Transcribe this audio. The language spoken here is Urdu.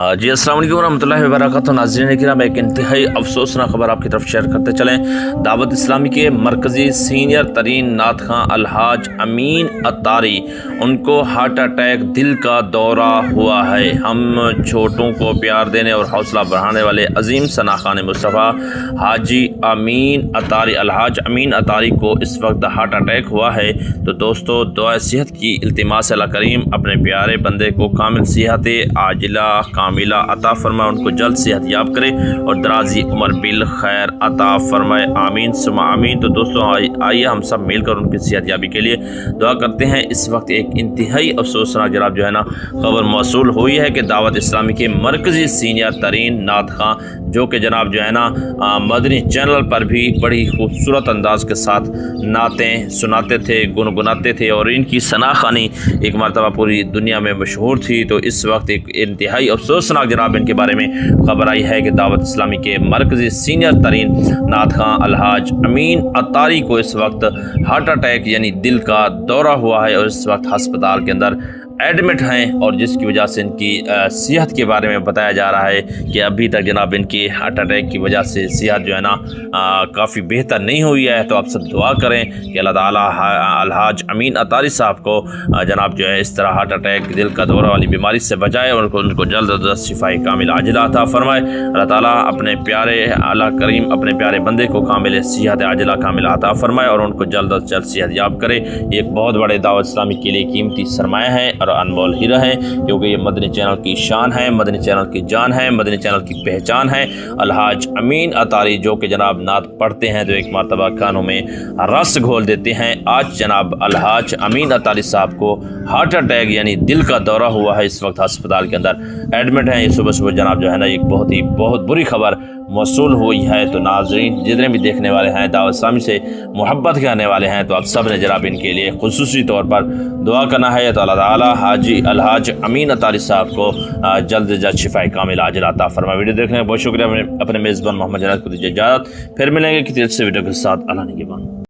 جی السلام علیکم ورحمۃ اللہ وبرکاتہ ناظرین کرام، ایک انتہائی افسوسناک خبر آپ کی طرف شیئر کرتے چلیں۔ دعوت اسلامی کے مرکزی سینئر ترین نعت خواں الحاج امین اتاری، ان کو ہارٹ اٹیک دل کا دورہ ہوا ہے۔ ہم چھوٹوں کو پیار دینے اور حوصلہ بڑھانے والے عظیم ثناخوان مصطفیٰ حاجی امین اتاری، الحاج امین اتاری کو اس وقت ہارٹ اٹیک ہوا ہے۔ تو دوستو، دعا صحت کی التماس اللہ کریم اپنے پیارے بندے کو کامل صحت عاجلہ کاملہ عطا فرمائے، ان کو جلد صحت یاب کرے اور درازی عمر بالخیر عطا فرمائے، آمین ثم آمین۔ تو دوستو آئیے ہم سب مل کر ان کی صحت یابی کے لیے دعا کرتے ہیں۔ اس وقت ایک انتہائی افسوسناک جناب خبر موصول ہوئی ہے کہ دعوت اسلامی کے مرکزی سینئر ترین نعت خواں، جو کہ جناب مدنی چینل پر بھی بڑی خوبصورت انداز کے ساتھ نعتیں سناتے تھے، گنگناتے تھے اور ان کی ثناخوانی ایک مرتبہ پوری دنیا میں مشہور تھی۔ تو اس وقت ایک انتہائی افسوسناک جناب ان کے بارے میں خبر آئی ہے کہ دعوت اسلامی کے مرکزی سینئر ترین نعت خواں الحاج امین اتاری کو اس وقت ہارٹ اٹیک یعنی دل کا دورہ ہوا ہے اور اس وقت ہسپتال کے اندر ایڈمٹ ہیں، اور جس کی وجہ سے ان کی صحت کے بارے میں بتایا جا رہا ہے کہ ابھی تک جناب ان کی ہارٹ اٹیک کی وجہ سے صحت کافی بہتر نہیں ہوئی ہے۔ تو آپ سب دعا کریں کہ اللہ تعالیٰ الحاج امین اتاری صاحب کو جناب اس طرح ہارٹ اٹیک دل کا دورہ والی بیماری سے بچائے اور ان کو جلد از جلد شفاء کامل عاجلہ عطا فرمائے۔ اللہ تعالیٰ اپنے پیارے اللہ کریم اپنے پیارے بندے کو کامل صحت عاجلہ کامل عطا فرمائے اور ان کو جلد از جلد صحت یاب کرے۔ یہ ایک بہت بڑے دعوت اسلامی کے لیے قیمتی سرمایہ ہے اور انمول ہیرا ہے، کیونکہ یہ مدنی چینل کی شان ہے، مدنی چینل کی جان ہے، مدنی چینل کی پہچان ہے۔ الحاج امین اتاری جو کہ جناب نعت پڑھتے ہیں تو ایک مرتبہ کانوں میں رس گھول دیتے ہیں۔ آج جناب الحاج امین اتاری صاحب کو ہارٹ اٹیک یعنی دل کا دورہ ہوا ہے، اس وقت ہسپتال کے اندر ایڈمٹ ہیں۔ یہ صبح صبح جناب ایک بہت بری خبر موصول ہوئی ہے۔ تو ناظرین جتنے بھی دیکھنے والے ہیں، دعوت اسلامی سے محبت کرنے والے ہیں، تو آپ سب نے جناب ان کے لیے خصوصی طور پر دعا کرنا ہے۔ تو اللہ تعالیٰ الحاج امین اتاری صاحب کو جلد از جلد شفاء کامل عاجلہ عطا فرمائے۔ ویڈیو دیکھنے کا بہت شکریہ۔ اپنے میزبان محمد جنید کو دیجیے اجازت، پھر ملیں گے کسی اچھے ویڈیو کے ساتھ۔ اللہ نگہبان۔